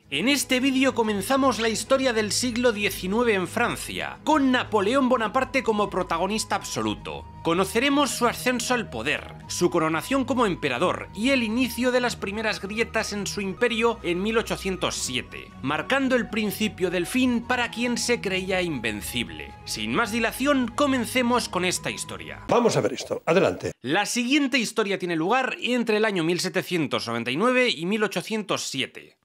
En este vídeo comenzamos la historia del siglo XIX en Francia, con Napoleón Bonaparte como protagonista absoluto. Conoceremos su ascenso al poder, su coronación como emperador y el inicio de las primeras grietas en su imperio en 1807, marcando el principio del fin para quien se creía invencible. Sin más dilación, comencemos con esta historia. Vamos a ver esto, adelante. La siguiente historia tiene lugar entre el año 1799 y 1807.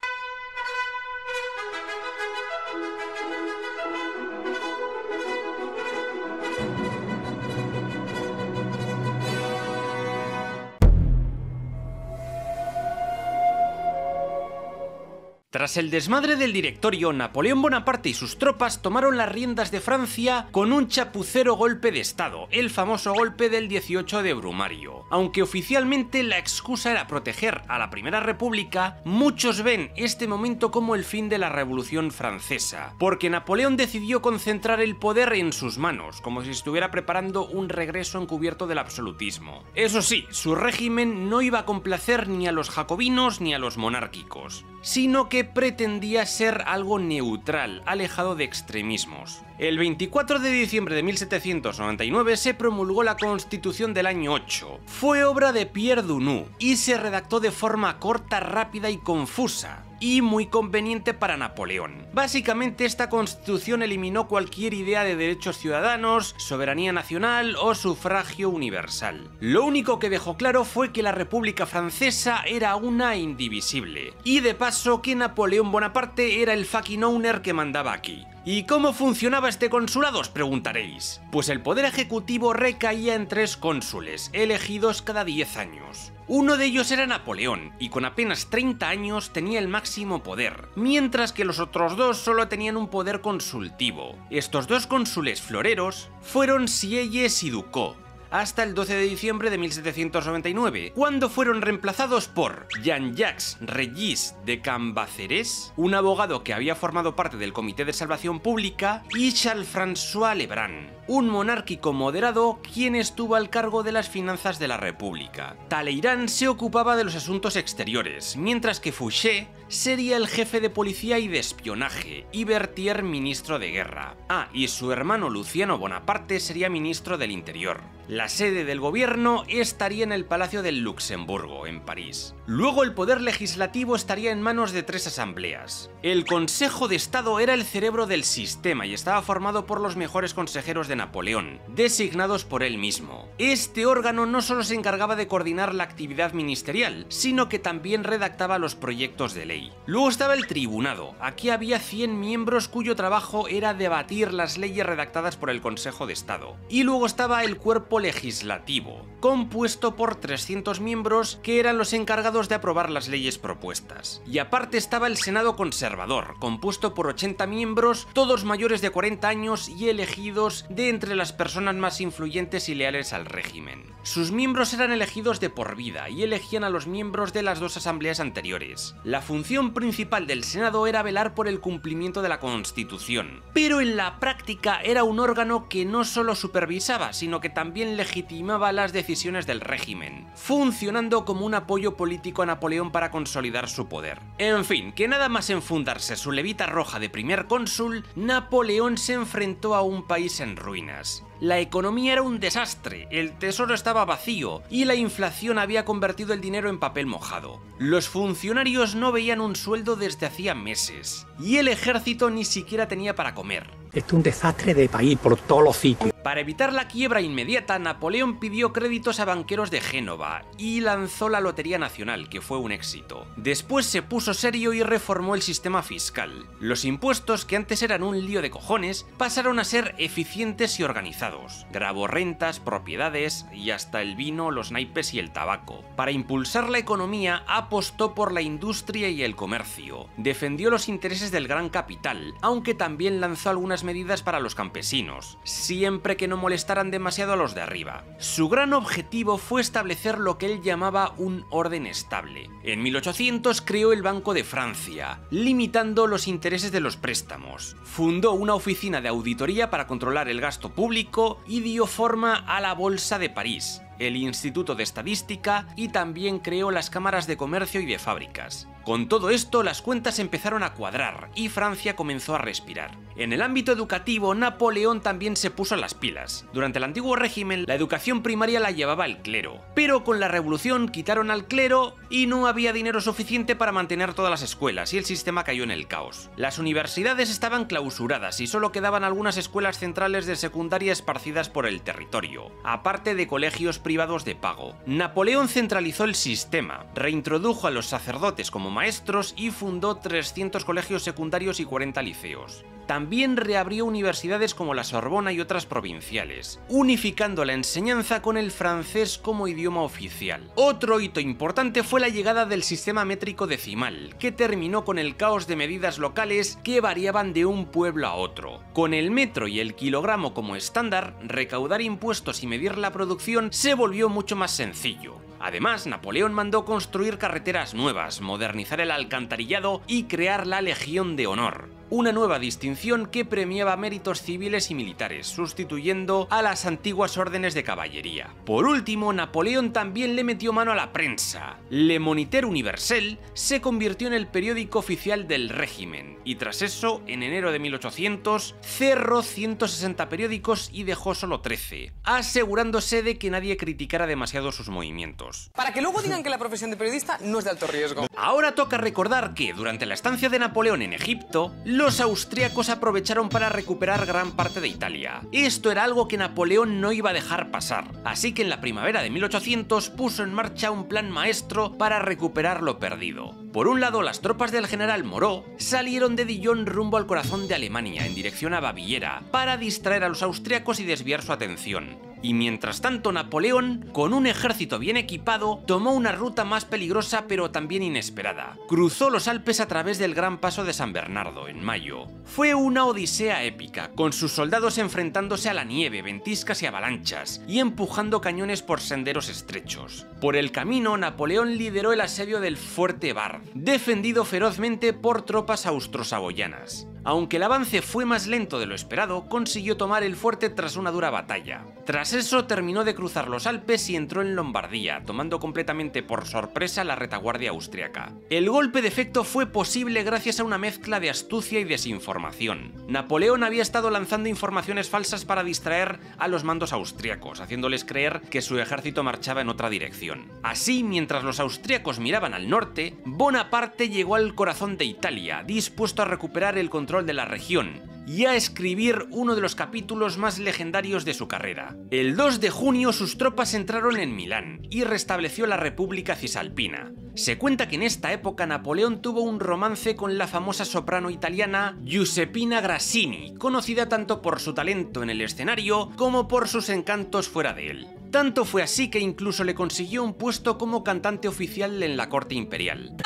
Tras el desmadre del Directorio, Napoleón Bonaparte y sus tropas tomaron las riendas de Francia con un chapucero golpe de estado, el famoso golpe del 18 de Brumario. Aunque oficialmente la excusa era proteger a la Primera República, muchos ven este momento como el fin de la Revolución Francesa, porque Napoleón decidió concentrar el poder en sus manos, como si estuviera preparando un regreso encubierto del absolutismo. Eso sí, su régimen no iba a complacer ni a los jacobinos ni a los monárquicos, sino que pretendía ser algo neutral, alejado de extremismos. El 24 de diciembre de 1799 se promulgó la Constitución del año 8. Fue obra de Pierre Dunoux y se redactó de forma corta, rápida y confusa, y muy conveniente para Napoleón. Básicamente esta constitución eliminó cualquier idea de derechos ciudadanos, soberanía nacional o sufragio universal. Lo único que dejó claro fue que la República Francesa era una e indivisible, y de paso que Napoleón Bonaparte era el fucking owner que mandaba aquí. ¿Y cómo funcionaba este consulado?, os preguntaréis. Pues el poder ejecutivo recaía en 3 cónsules, elegidos cada 10 años. Uno de ellos era Napoleón, y con apenas 30 años tenía el máximo poder, mientras que los otros 2 solo tenían un poder consultivo. Estos 2 cónsules floreros fueron Sieyes y Ducos, hasta el 12 de diciembre de 1799, cuando fueron reemplazados por Jean-Jacques Regis de Cambaceres, un abogado que había formado parte del Comité de Salvación Pública, y Charles-François Lebrun, un monárquico moderado quien estuvo al cargo de las finanzas de la República. Talleyrand se ocupaba de los asuntos exteriores, mientras que Fouché sería el jefe de policía y de espionaje, y Berthier ministro de guerra. Y su hermano Luciano Bonaparte sería ministro del Interior. La sede del gobierno estaría en el Palacio del Luxemburgo, en París. Luego el poder legislativo estaría en manos de 3 asambleas. El Consejo de Estado era el cerebro del sistema y estaba formado por los mejores consejeros de Napoleón, designados por él mismo. Este órgano no solo se encargaba de coordinar la actividad ministerial, sino que también redactaba los proyectos de ley. Luego estaba el Tribunado. Aquí había 100 miembros cuyo trabajo era debatir las leyes redactadas por el Consejo de Estado. Y luego estaba el Cuerpo Legislativo, compuesto por 300 miembros que eran los encargados de aprobar las leyes propuestas. Y aparte estaba el Senado Conservador, compuesto por 80 miembros, todos mayores de 40 años y elegidos de entre las personas más influyentes y leales al régimen. Sus miembros eran elegidos de por vida y elegían a los miembros de las 2 asambleas anteriores. La función principal del Senado era velar por el cumplimiento de la Constitución, pero en la práctica era un órgano que no solo supervisaba, sino que también legitimaba las decisiones del régimen, funcionando como un apoyo político a Napoleón para consolidar su poder. En fin, que nada más enfundarse su levita roja de primer cónsul, Napoleón se enfrentó a un país en ruinas. La economía era un desastre, el tesoro estaba vacío y la inflación había convertido el dinero en papel mojado. Los funcionarios no veían un sueldo desde hacía meses y el ejército ni siquiera tenía para comer. Esto es un desastre de país por todos los sitios. Para evitar la quiebra inmediata, Napoleón pidió créditos a banqueros de Génova y lanzó la Lotería Nacional, que fue un éxito. Después se puso serio y reformó el sistema fiscal. Los impuestos, que antes eran un lío de cojones, pasaron a ser eficientes y organizados. Grabó rentas, propiedades y hasta el vino, los naipes y el tabaco. Para impulsar la economía, apostó por la industria y el comercio. Defendió los intereses del gran capital, aunque también lanzó algunas medidas para los campesinos, siempre que no molestaran demasiado a los de arriba. Su gran objetivo fue establecer lo que él llamaba un orden estable. En 1800 creó el Banco de Francia, limitando los intereses de los préstamos. Fundó una oficina de auditoría para controlar el gasto público y dio forma a la Bolsa de París, el Instituto de Estadística, y también creó las cámaras de comercio y de fábricas. Con todo esto, las cuentas empezaron a cuadrar y Francia comenzó a respirar. En el ámbito educativo, Napoleón también se puso las pilas. Durante el antiguo régimen, la educación primaria la llevaba el clero, pero con la revolución quitaron al clero y no había dinero suficiente para mantener todas las escuelas y el sistema cayó en el caos. Las universidades estaban clausuradas y solo quedaban algunas escuelas centrales de secundaria esparcidas por el territorio, aparte de colegios privados de pago. Napoleón centralizó el sistema, reintrodujo a los sacerdotes como maestros y fundó 300 colegios secundarios y 40 liceos. También reabrió universidades como la Sorbona y otras provinciales, unificando la enseñanza con el francés como idioma oficial. Otro hito importante fue la llegada del sistema métrico decimal, que terminó con el caos de medidas locales que variaban de un pueblo a otro. Con el metro y el kilogramo como estándar, recaudar impuestos y medir la producción se volvió mucho más sencillo. Además, Napoleón mandó construir carreteras nuevas, modernizar el alcantarillado y crear la Legión de Honor, una nueva distinción que premiaba méritos civiles y militares, sustituyendo a las antiguas órdenes de caballería. Por último, Napoleón también le metió mano a la prensa. Le Moniteur Universel se convirtió en el periódico oficial del régimen, y tras eso, en enero de 1800, cerró 160 periódicos y dejó solo 13, asegurándose de que nadie criticara demasiado sus movimientos. Para que luego digan que la profesión de periodista no es de alto riesgo. Ahora toca recordar que, durante la estancia de Napoleón en Egipto, los austríacos aprovecharon para recuperar gran parte de Italia. Esto era algo que Napoleón no iba a dejar pasar, así que en la primavera de 1800 puso en marcha un plan maestro para recuperar lo perdido. Por un lado, las tropas del general Moreau salieron de Dijon rumbo al corazón de Alemania, en dirección a Baviera, para distraer a los austríacos y desviar su atención. Y mientras tanto, Napoleón, con un ejército bien equipado, tomó una ruta más peligrosa pero también inesperada. Cruzó los Alpes a través del Gran Paso de San Bernardo, en mayo. Fue una odisea épica, con sus soldados enfrentándose a la nieve, ventiscas y avalanchas, y empujando cañones por senderos estrechos. Por el camino, Napoleón lideró el asedio del Fuerte Bard, defendido ferozmente por tropas austrosaboyanas. Aunque el avance fue más lento de lo esperado, consiguió tomar el fuerte tras una dura batalla. Tras eso terminó de cruzar los Alpes y entró en Lombardía, tomando completamente por sorpresa la retaguardia austriaca. El golpe de efecto fue posible gracias a una mezcla de astucia y desinformación. Napoleón había estado lanzando informaciones falsas para distraer a los mandos austriacos, haciéndoles creer que su ejército marchaba en otra dirección. Así, mientras los austriacos miraban al norte, Bonaparte llegó al corazón de Italia, dispuesto a recuperar el control de la región y a escribir uno de los capítulos más legendarios de su carrera. El 2 de junio sus tropas entraron en Milán y restableció la República Cisalpina. Se cuenta que en esta época Napoleón tuvo un romance con la famosa soprano italiana Giuseppina Grassini, conocida tanto por su talento en el escenario como por sus encantos fuera de él. Tanto fue así que incluso le consiguió un puesto como cantante oficial en la corte imperial.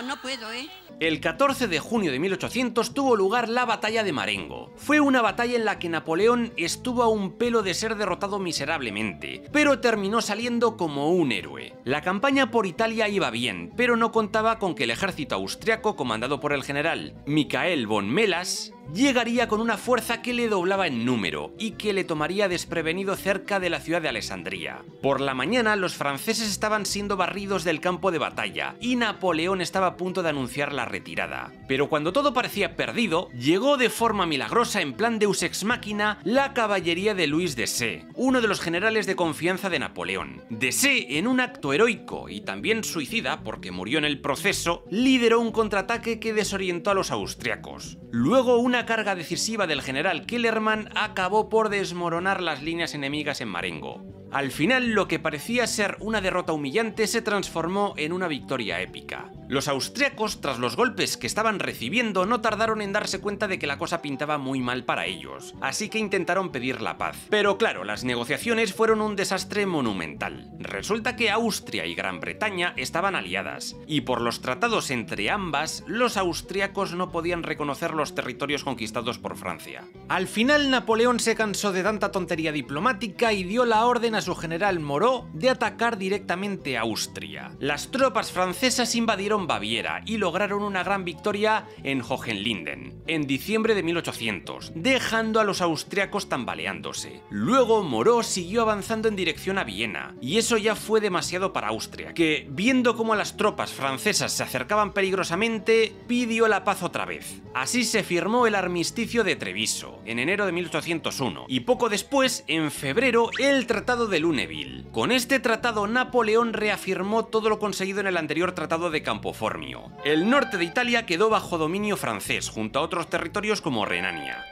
No puedo, ¿eh? El 14 de junio de 1800 tuvo lugar la batalla de Marengo. Fue una batalla en la que Napoleón estuvo a un pelo de ser derrotado miserablemente, pero terminó saliendo como un héroe. La campaña por Italia iba bien, pero no contaba con que el ejército austriaco, comandado por el general Michael von Melas, llegaría con una fuerza que le doblaba en número y que le tomaría desprevenido cerca de la ciudad de Alessandría. Por la mañana, los franceses estaban siendo barridos del campo de batalla y Napoleón estaba a punto de anunciar la retirada. Pero cuando todo parecía perdido, llegó de forma milagrosa, en plan Deus ex machina, la caballería de Louis Desaix, uno de los generales de confianza de Napoleón. Desaix, en un acto heroico y también suicida, porque murió en el proceso, lideró un contraataque que desorientó a los austriacos. Luego, una carga decisiva del general Kellermann acabó por desmoronar las líneas enemigas en Marengo. Al final, lo que parecía ser una derrota humillante se transformó en una victoria épica. Los austriacos, tras los golpes que estaban recibiendo, no tardaron en darse cuenta de que la cosa pintaba muy mal para ellos, así que intentaron pedir la paz. Pero claro, las negociaciones fueron un desastre monumental. Resulta que Austria y Gran Bretaña estaban aliadas, y por los tratados entre ambas, los austriacos no podían reconocer los territorios conquistados por Francia. Al final, Napoleón se cansó de tanta tontería diplomática y dio la orden a a su general Moreau de atacar directamente a Austria. Las tropas francesas invadieron Baviera y lograron una gran victoria en Hohenlinden en diciembre de 1800, dejando a los austriacos tambaleándose. Luego Moreau siguió avanzando en dirección a Viena, y eso ya fue demasiado para Austria, que, viendo cómo las tropas francesas se acercaban peligrosamente, pidió la paz otra vez. Así se firmó el armisticio de Treviso, en enero de 1801, y poco después, en febrero, el Tratado de Lunéville. Con este tratado, Napoleón reafirmó todo lo conseguido en el anterior Tratado de Campoformio. El norte de Italia quedó bajo dominio francés, junto a otros territorios como Renania.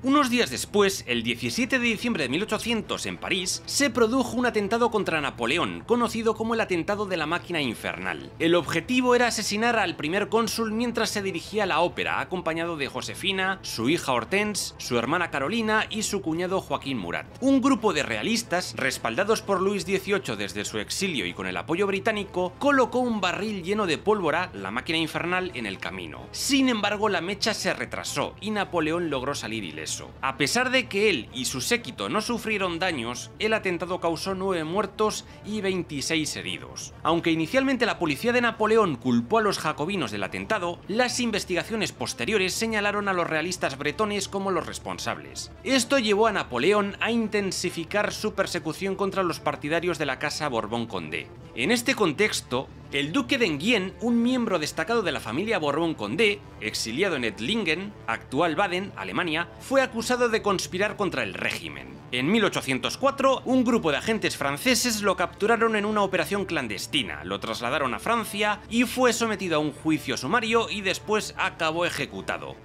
Unos días después, el 17 de diciembre de 1800, en París, se produjo un atentado contra Napoleón, conocido como el atentado de la máquina infernal. El objetivo era asesinar al primer cónsul mientras se dirigía a la ópera, acompañado de Josefina, su hija Hortense, su hermana Carolina y su cuñado Joaquín Murat. Un grupo de realistas, respaldados por Luis XVIII desde su exilio y con el apoyo británico, colocó un barril lleno de pólvora, la máquina infernal, en el camino. Sin embargo, la mecha se retrasó y Napoleón logró salir ileso. A pesar de que él y su séquito no sufrieron daños, el atentado causó 9 muertos y 26 heridos. Aunque inicialmente la policía de Napoleón culpó a los jacobinos del atentado, las investigaciones posteriores señalaron a los realistas bretones como los responsables. Esto llevó a Napoleón a intensificar su persecución contra los partidarios de la casa Borbón-Condé. En este contexto, el duque de Enghien, un miembro destacado de la familia Borbón-Condé, exiliado en Ettlingen, actual Baden, Alemania, fue acusado de conspirar contra el régimen. En 1804, un grupo de agentes franceses lo capturaron en una operación clandestina, lo trasladaron a Francia y fue sometido a un juicio sumario y después acabó ejecutado.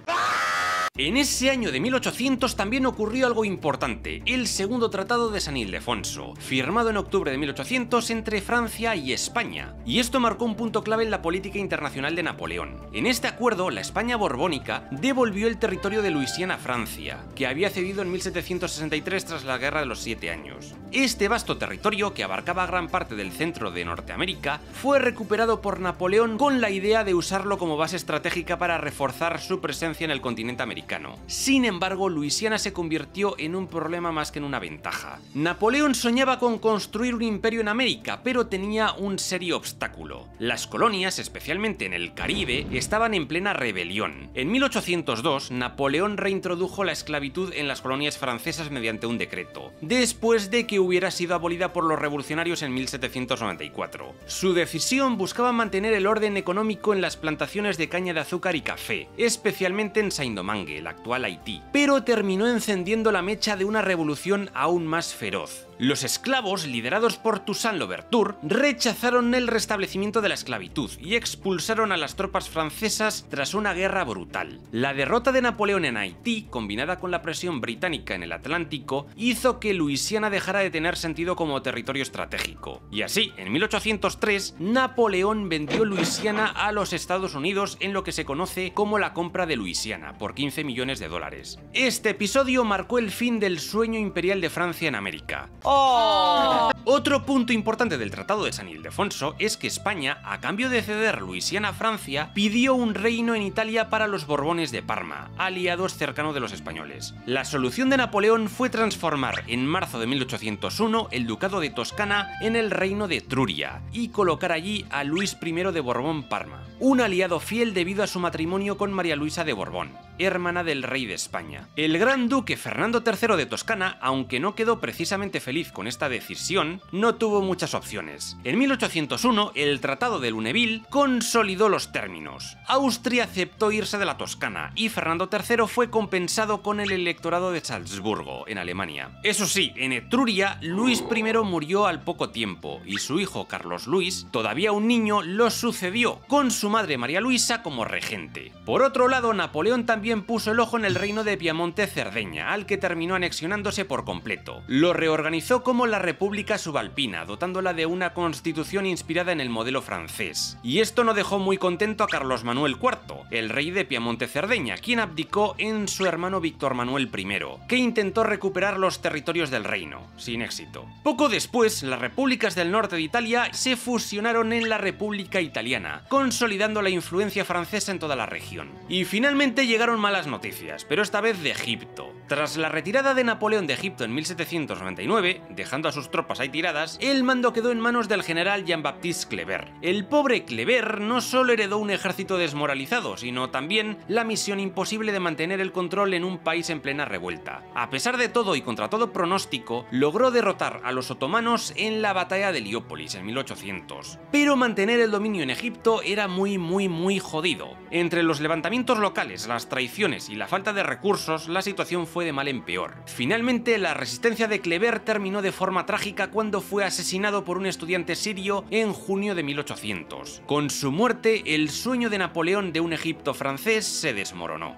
En ese año de 1800 también ocurrió algo importante, el segundo Tratado de San Ildefonso, firmado en octubre de 1800 entre Francia y España, y esto marcó un punto clave en la política internacional de Napoleón. En este acuerdo, la España borbónica devolvió el territorio de Luisiana a Francia, que había cedido en 1763 tras la Guerra de los 7 Años. Este vasto territorio, que abarcaba gran parte del centro de Norteamérica, fue recuperado por Napoleón con la idea de usarlo como base estratégica para reforzar su presencia en el continente americano. Sin embargo, Luisiana se convirtió en un problema más que en una ventaja. Napoleón soñaba con construir un imperio en América, pero tenía un serio obstáculo. Las colonias, especialmente en el Caribe, estaban en plena rebelión. En 1802, Napoleón reintrodujo la esclavitud en las colonias francesas mediante un decreto, después de que hubiera sido abolida por los revolucionarios en 1794. Su decisión buscaba mantener el orden económico en las plantaciones de caña de azúcar y café, especialmente en Saint-Domingue, el actual Haití, pero terminó encendiendo la mecha de una revolución aún más feroz. Los esclavos, liderados por Toussaint Louverture, rechazaron el restablecimiento de la esclavitud y expulsaron a las tropas francesas tras una guerra brutal. La derrota de Napoleón en Haití, combinada con la presión británica en el Atlántico, hizo que Luisiana dejara de tener sentido como territorio estratégico. Y así, en 1803, Napoleón vendió Luisiana a los Estados Unidos en lo que se conoce como la compra de Luisiana, por 15 millones de dólares. Este episodio marcó el fin del sueño imperial de Francia en América. Otro punto importante del Tratado de San Ildefonso es que España, a cambio de ceder Luisiana a Francia, pidió un reino en Italia para los Borbones de Parma, aliados cercanos de los españoles. La solución de Napoleón fue transformar en marzo de 1801 el Ducado de Toscana en el Reino de Etruria y colocar allí a Luis I de Borbón-Parma, un aliado fiel debido a su matrimonio con María Luisa de Borbón, hermana del rey de España. El gran duque Fernando III de Toscana, aunque no quedó precisamente feliz con esta decisión, no tuvo muchas opciones. En 1801, el Tratado de Lunéville consolidó los términos. Austria aceptó irse de la Toscana y Fernando III fue compensado con el electorado de Salzburgo, en Alemania. Eso sí, en Etruria, Luis I murió al poco tiempo y su hijo Carlos Luis, todavía un niño, lo sucedió, con su madre María Luisa como regente. Por otro lado, Napoleón también puso el ojo en el reino de Piamonte-Cerdeña, al que terminó anexionándose por completo. Lo reorganizó como la República Subalpina, dotándola de una constitución inspirada en el modelo francés. Y esto no dejó muy contento a Carlos Manuel IV, el rey de Piamonte-Cerdeña, quien abdicó en su hermano Víctor Manuel I, que intentó recuperar los territorios del reino, sin éxito. Poco después, las repúblicas del norte de Italia se fusionaron en la República Italiana, consolidando la influencia francesa en toda la región. Y finalmente llegaron malas noticias, pero esta vez de Egipto. Tras la retirada de Napoleón de Egipto en 1799, dejando a sus tropas ahí tiradas, el mando quedó en manos del general Jean-Baptiste Kleber. El pobre Kleber no solo heredó un ejército desmoralizado, sino también la misión imposible de mantener el control en un país en plena revuelta. A pesar de todo y contra todo pronóstico, logró derrotar a los otomanos en la batalla de Heliópolis en 1800. Pero mantener el dominio en Egipto era muy jodido. Entre los levantamientos locales, las traiciones y la falta de recursos, la situación fue de mal en peor. Finalmente, la resistencia de Kleber terminó de forma trágica cuando fue asesinado por un estudiante sirio en junio de 1800. Con su muerte, el sueño de Napoleón de un Egipto francés se desmoronó.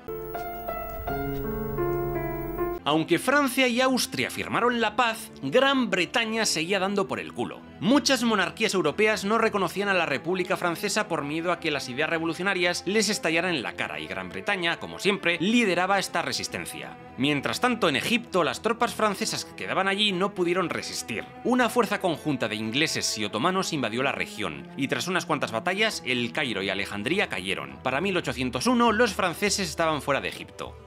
Aunque Francia y Austria firmaron la paz, Gran Bretaña seguía dando por el culo. Muchas monarquías europeas no reconocían a la República Francesa por miedo a que las ideas revolucionarias les estallaran en la cara, y Gran Bretaña, como siempre, lideraba esta resistencia. Mientras tanto, en Egipto, las tropas francesas que quedaban allí no pudieron resistir. Una fuerza conjunta de ingleses y otomanos invadió la región, y tras unas cuantas batallas, El Cairo y Alejandría cayeron. Para 1801, los franceses estaban fuera de Egipto.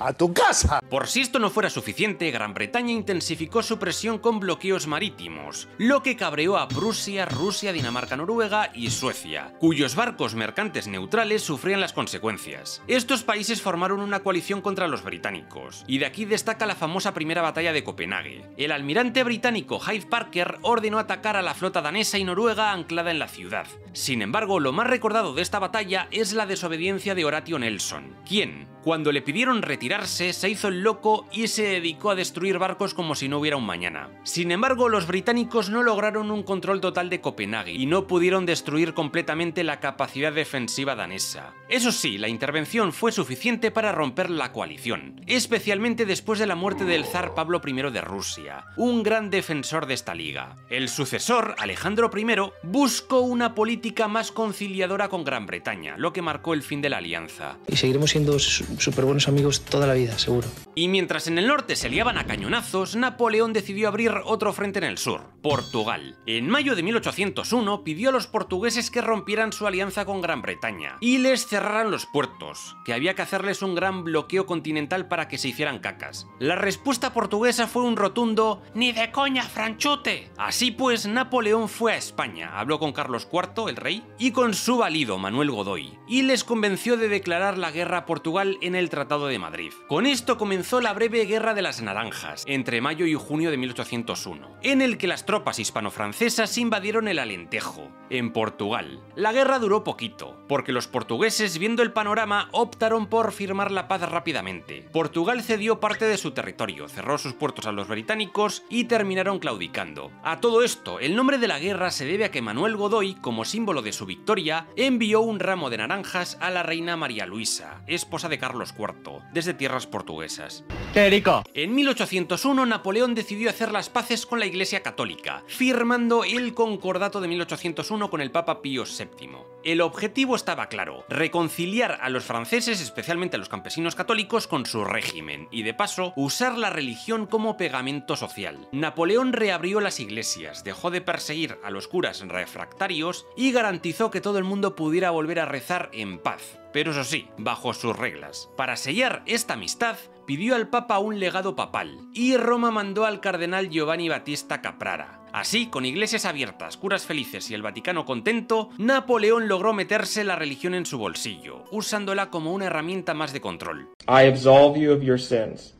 ¡A tu casa! Por si esto no fuera suficiente, Gran Bretaña intensificó su presión con bloqueos marítimos, lo que cabreó a Prusia, Rusia, Dinamarca, Noruega y Suecia, cuyos barcos mercantes neutrales sufrían las consecuencias. Estos países formaron una coalición contra los británicos, y de aquí destaca la famosa primera batalla de Copenhague. El almirante británico Hyde Parker ordenó atacar a la flota danesa y noruega anclada en la ciudad. Sin embargo, lo más recordado de esta batalla es la desobediencia de Horatio Nelson, quien, cuando le pidieron retirarse, se hizo el loco y se dedicó a destruir barcos como si no hubiera un mañana. Sin embargo, los británicos no lograron un control total de Copenhague y no pudieron destruir completamente la capacidad defensiva danesa. Eso sí, la intervención fue suficiente para romper la coalición, especialmente después de la muerte del zar Pablo I de Rusia, un gran defensor de esta liga. El sucesor, Alejandro I, buscó una política más conciliadora con Gran Bretaña, lo que marcó el fin de la alianza. Y seguiremos siendo súper buenos amigos toda la vida, seguro. Y mientras en el norte se liaban a cañonazos, Napoleón decidió abrir otro frente en el sur, Portugal. En mayo de 1801 pidió a los portugueses que rompieran su alianza con Gran Bretaña y les cerraran los puertos, que había que hacerles un gran bloqueo continental para que se hicieran cacas. La respuesta portuguesa fue un rotundo «¡Ni de coña, franchute!». Así pues, Napoleón fue a España, habló con Carlos IV, el rey, y con su valido Manuel Godoy, y les convenció de declarar la guerra a Portugal en el Tratado de Madrid. Con esto comenzó la breve Guerra de las Naranjas, entre mayo y junio de 1801, en el que las tropas hispano-francesas invadieron el Alentejo, en Portugal. La guerra duró poquito, porque los portugueses, viendo el panorama, optaron por firmar la paz rápidamente. Portugal cedió parte de su territorio, cerró sus puertos a los británicos y terminaron claudicando. A todo esto, el nombre de la guerra se debe a que Manuel Godoy, como símbolo de su victoria, envió un ramo de naranjas a la reina María Luisa, esposa de Carlos IV, desde tierras portuguesas. ¡Qué rico! En 1801, Napoleón decidió hacer las paces con la Iglesia Católica, firmando el Concordato de 1801 con el Papa Pío VII. El objetivo estaba claro: reconciliar a los franceses, especialmente a los campesinos católicos, con su régimen, y de paso, usar la religión como pegamento social. Napoleón reabrió las iglesias, dejó de perseguir a los curas refractarios y garantizó que todo el mundo pudiera volver a rezar en paz, pero eso sí, bajo sus reglas. Para sellar esta amistad, pidió al Papa un legado papal, y Roma mandó al cardenal Giovanni Battista Caprara. Así, con iglesias abiertas, curas felices y el Vaticano contento, Napoleón logró meterse la religión en su bolsillo, usándola como una herramienta más de control. I absolve you of your sins.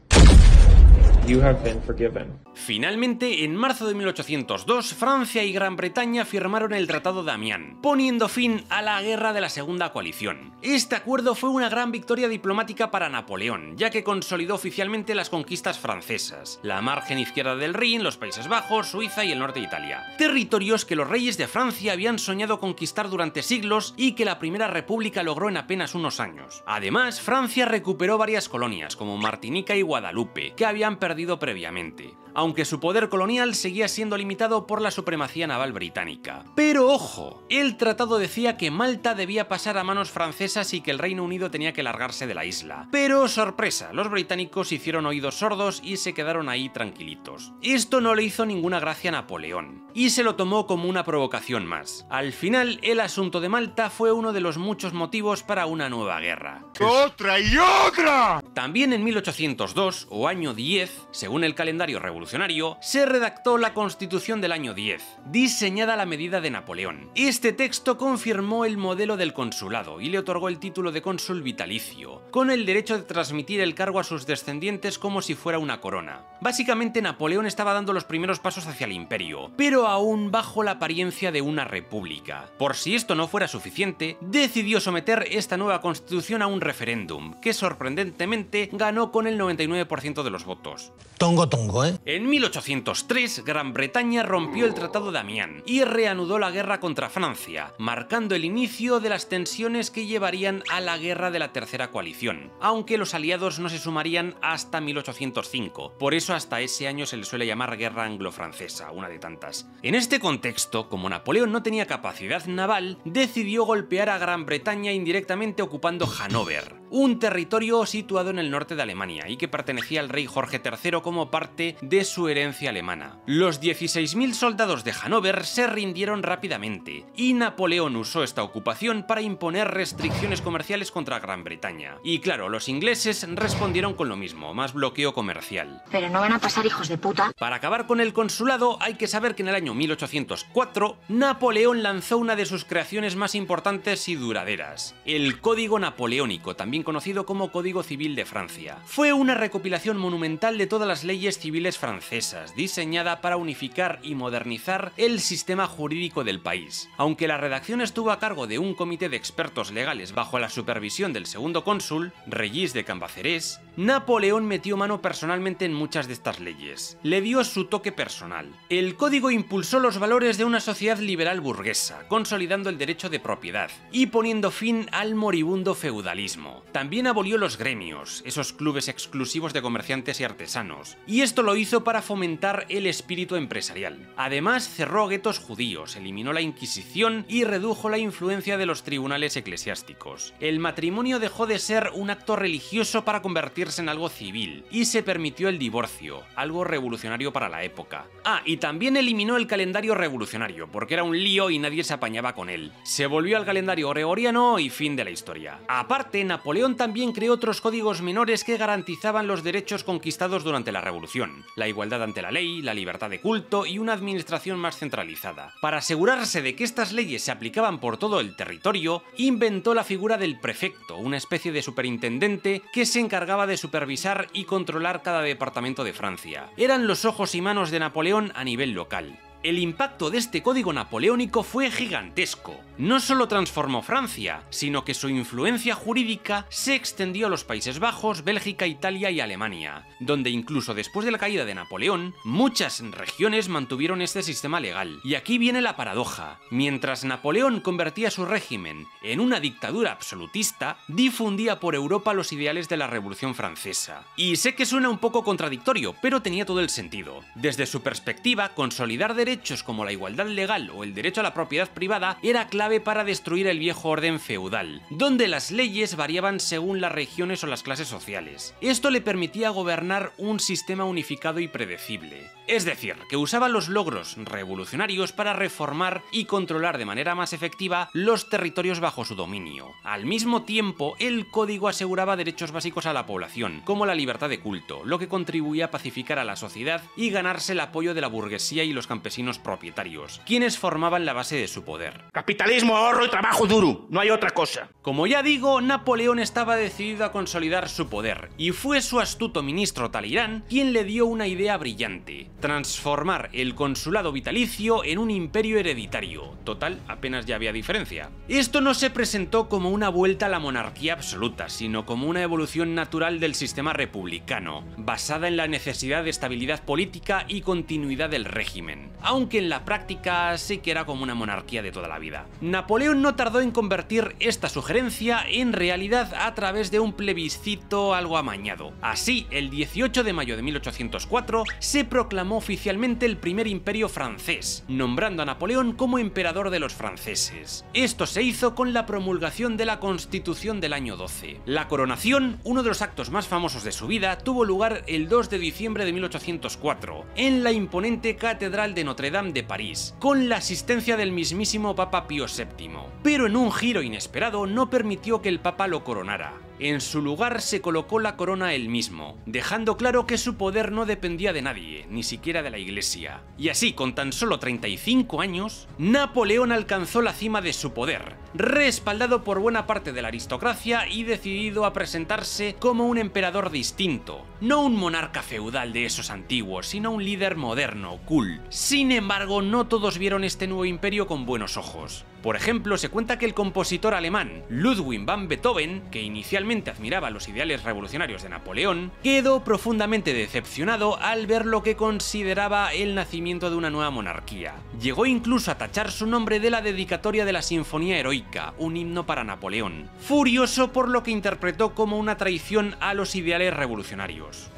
You have been forgiven. Finalmente, en marzo de 1802, Francia y Gran Bretaña firmaron el Tratado de Amiens, poniendo fin a la Guerra de la Segunda Coalición. Este acuerdo fue una gran victoria diplomática para Napoleón, ya que consolidó oficialmente las conquistas francesas, la margen izquierda del Rin, los Países Bajos, Suiza y el norte de Italia, territorios que los reyes de Francia habían soñado conquistar durante siglos y que la Primera República logró en apenas unos años. Además, Francia recuperó varias colonias, como Martinica y Guadalupe, que habían perdido previamente, aunque su poder colonial seguía siendo limitado por la supremacía naval británica. Pero ojo, el tratado decía que Malta debía pasar a manos francesas y que el Reino Unido tenía que largarse de la isla. Pero sorpresa, los británicos hicieron oídos sordos y se quedaron ahí tranquilitos. Esto no le hizo ninguna gracia a Napoleón. y se lo tomó como una provocación más. Al final, el asunto de Malta fue uno de los muchos motivos para una nueva guerra. ¡Otra y otra! También en 1802, o año 10, según el calendario revolucionario, se redactó la Constitución del año 10, diseñada a la medida de Napoleón. Este texto confirmó el modelo del consulado y le otorgó el título de cónsul vitalicio, con el derecho de transmitir el cargo a sus descendientes como si fuera una corona. Básicamente, Napoleón estaba dando los primeros pasos hacia el imperio, pero aún bajo la apariencia de una república. Por si esto no fuera suficiente, decidió someter esta nueva constitución a un referéndum, que sorprendentemente ganó con el 99% de los votos. Tongo, ¿eh? En 1803, Gran Bretaña rompió el Tratado de Amiens y reanudó la guerra contra Francia, marcando el inicio de las tensiones que llevarían a la Guerra de la Tercera Coalición, aunque los aliados no se sumarían hasta 1805, por eso hasta ese año se le suele llamar Guerra Anglo-Francesa, una de tantas. En este contexto, como Napoleón no tenía capacidad naval, decidió golpear a Gran Bretaña indirectamente ocupando Hannover, un territorio situado en el norte de Alemania y que pertenecía al rey Jorge III como parte de su herencia alemana. Los 16.000 soldados de Hannover se rindieron rápidamente y Napoleón usó esta ocupación para imponer restricciones comerciales contra Gran Bretaña. Y claro, los ingleses respondieron con lo mismo, más bloqueo comercial. Pero no van a pasar, hijos de puta. Para acabar con el consulado, hay que saber que en el año 1804, Napoleón lanzó una de sus creaciones más importantes y duraderas, el Código Napoleónico, también conocido como Código Civil de Francia. Fue una recopilación monumental de todas las leyes civiles francesas, diseñada para unificar y modernizar el sistema jurídico del país. Aunque la redacción estuvo a cargo de un comité de expertos legales bajo la supervisión del segundo cónsul, Regis de Cambaceres, Napoleón metió mano personalmente en muchas de estas leyes. Le dio su toque personal. El código impulsó los valores de una sociedad liberal burguesa, consolidando el derecho de propiedad y poniendo fin al moribundo feudalismo. También abolió los gremios, esos clubes exclusivos de comerciantes y artesanos, y esto lo hizo para fomentar el espíritu empresarial. Además, cerró guetos judíos, eliminó la Inquisición y redujo la influencia de los tribunales eclesiásticos. El matrimonio dejó de ser un acto religioso para convertirse en algo civil, y se permitió el divorcio, algo revolucionario para la época. Y también eliminó el calendario revolucionario, porque era un lío y nadie se apañaba con él. Se volvió al calendario gregoriano y fin de la historia. Aparte, Napoleón también creó otros códigos menores que garantizaban los derechos conquistados durante la Revolución, la igualdad ante la ley, la libertad de culto y una administración más centralizada. Para asegurarse de que estas leyes se aplicaban por todo el territorio, inventó la figura del prefecto, una especie de superintendente que se encargaba de supervisar y controlar cada departamento de Francia. Eran los ojos y manos de Napoleón a nivel local. El impacto de este código napoleónico fue gigantesco. No solo transformó Francia, sino que su influencia jurídica se extendió a los Países Bajos, Bélgica, Italia y Alemania, donde incluso después de la caída de Napoleón, muchas regiones mantuvieron este sistema legal. Y aquí viene la paradoja. Mientras Napoleón convertía su régimen en una dictadura absolutista, difundía por Europa los ideales de la Revolución Francesa. Y sé que suena un poco contradictorio, pero tenía todo el sentido. Desde su perspectiva, consolidar derechos como la igualdad legal o el derecho a la propiedad privada era clave para destruir el viejo orden feudal, donde las leyes variaban según las regiones o las clases sociales. Esto le permitía gobernar un sistema unificado y predecible. Es decir, que usaba los logros revolucionarios para reformar y controlar de manera más efectiva los territorios bajo su dominio. Al mismo tiempo, el código aseguraba derechos básicos a la población, como la libertad de culto, lo que contribuía a pacificar a la sociedad y ganarse el apoyo de la burguesía y los campesinos propietarios, quienes formaban la base de su poder. Capitalismo, ahorro y trabajo duro, no hay otra cosa. Como ya digo, Napoleón estaba decidido a consolidar su poder, y fue su astuto ministro Talleyrand quien le dio una idea brillante: transformar el consulado vitalicio en un imperio hereditario. Total, apenas ya había diferencia. Esto no se presentó como una vuelta a la monarquía absoluta, sino como una evolución natural del sistema republicano, basada en la necesidad de estabilidad política y continuidad del régimen, aunque en la práctica sí que era como una monarquía de toda la vida. Napoleón no tardó en convertir esta sugerencia en realidad a través de un plebiscito algo amañado. Así, el 18 de mayo de 1804 se proclamó oficialmente el primer imperio francés, nombrando a Napoleón como emperador de los franceses. Esto se hizo con la promulgación de la Constitución del año 12. La coronación, uno de los actos más famosos de su vida, tuvo lugar el 2 de diciembre de 1804, en la imponente Catedral de Notre Notre Dame de París, con la asistencia del mismísimo Papa Pío VII. Pero en un giro inesperado no permitió que el Papa lo coronara. En su lugar se colocó la corona él mismo, dejando claro que su poder no dependía de nadie, ni siquiera de la Iglesia. Y así, con tan solo 35 años, Napoleón alcanzó la cima de su poder, respaldado por buena parte de la aristocracia y decidido a presentarse como un emperador distinto, no un monarca feudal de esos antiguos, sino un líder moderno, cool. Sin embargo, no todos vieron este nuevo imperio con buenos ojos. Por ejemplo, se cuenta que el compositor alemán Ludwig van Beethoven, que inicialmente admiraba los ideales revolucionarios de Napoleón, quedó profundamente decepcionado al ver lo que consideraba el nacimiento de una nueva monarquía. Llegó incluso a tachar su nombre de la dedicatoria de la Sinfonía Heroica, un himno para Napoleón, furioso por lo que interpretó como una traición a los ideales revolucionarios.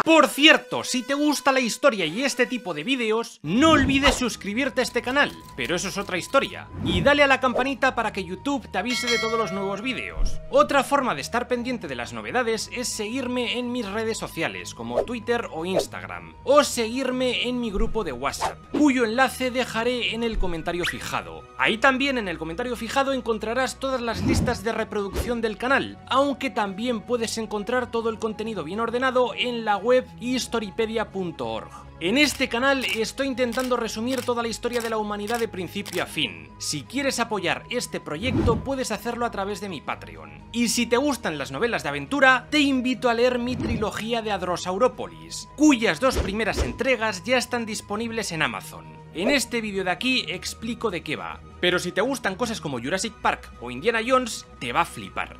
Por cierto, si te gusta la historia y este tipo de vídeos, no olvides suscribirte a este canal, pero eso es otra historia, y dale a la campanita para que YouTube te avise de todos los nuevos vídeos. Otra forma de estar pendiente de las novedades es seguirme en mis redes sociales, como Twitter o Instagram, o seguirme en mi grupo de WhatsApp, cuyo enlace dejaré en el comentario fijado. Ahí también en el comentario fijado encontrarás todas las listas de reproducción del canal, aunque también puedes encontrar todo el contenido bien ordenado en la web historypedia.org. En este canal estoy intentando resumir toda la historia de la humanidad de principio a fin. Si quieres apoyar este proyecto, puedes hacerlo a través de mi Patreon. Y si te gustan las novelas de aventura, te invito a leer mi trilogía de Adrosaurópolis, cuyas 2 primeras entregas ya están disponibles en Amazon. En este vídeo de aquí explico de qué va, pero si te gustan cosas como Jurassic Park o Indiana Jones, te va a flipar.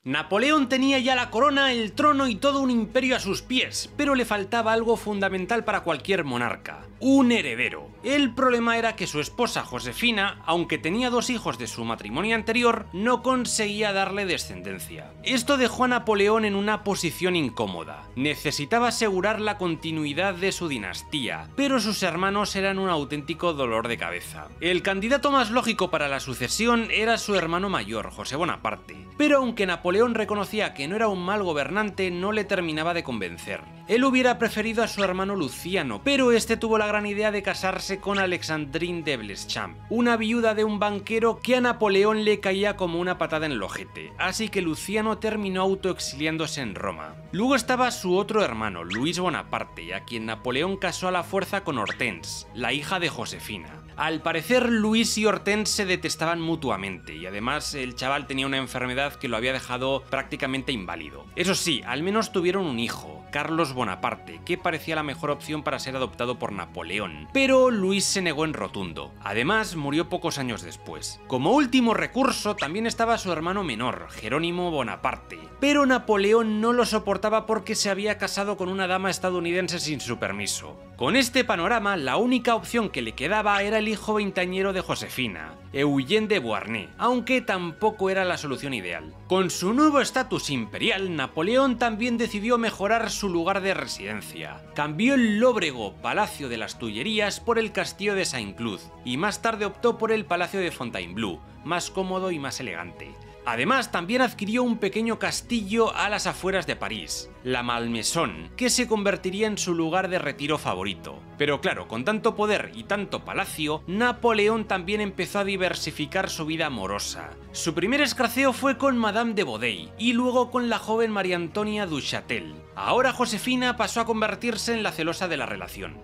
Napoleón tenía ya la corona, el trono y todo un imperio a sus pies, pero le faltaba algo fundamental para cualquier monarca: un heredero. El problema era que su esposa Josefina, aunque tenía 2 hijos de su matrimonio anterior, no conseguía darle descendencia. Esto dejó a Napoleón en una posición incómoda. Necesitaba asegurar la continuidad de su dinastía, pero sus hermanos eran un auténtico dolor de cabeza. El candidato más lógico para la sucesión era su hermano mayor, José Bonaparte, pero aunque Napoleón reconocía que no era un mal gobernante, no le terminaba de convencer. Él hubiera preferido a su hermano Luciano, pero este tuvo la gran idea de casarse con Alexandrine de Bleschamp, una viuda de un banquero que a Napoleón le caía como una patada en el ojete, así que Luciano terminó autoexiliándose en Roma. Luego estaba su otro hermano, Luis Bonaparte, a quien Napoleón casó a la fuerza con Hortense, la hija de Josefina. Al parecer, Luis y Hortense se detestaban mutuamente, y además el chaval tenía una enfermedad que lo había dejado prácticamente inválido. Eso sí, al menos tuvieron un hijo, Carlos Bonaparte, que parecía la mejor opción para ser adoptado por Napoleón, pero Luis se negó en rotundo. Además, murió pocos años después. Como último recurso también estaba su hermano menor, Jerónimo Bonaparte, pero Napoleón no lo soportaba porque se había casado con una dama estadounidense sin su permiso. Con este panorama, la única opción que le quedaba era el hijo veinteañero de Josefina, Eugène de Beauharnais, aunque tampoco era la solución ideal. Con su nuevo estatus imperial, Napoleón también decidió mejorar su lugar de residencia. Cambió el lóbrego Palacio de las Tullerías por el Castillo de Saint-Cloud, y más tarde optó por el Palacio de Fontainebleau, más cómodo y más elegante. Además, también adquirió un pequeño castillo a las afueras de París, la Malmaison, que se convertiría en su lugar de retiro favorito. Pero claro, con tanto poder y tanto palacio, Napoleón también empezó a diversificar su vida amorosa. Su primer escarceo fue con Madame de Baudet y luego con la joven María Antonia du Châtel. Ahora Josefina pasó a convertirse en la celosa de la relación.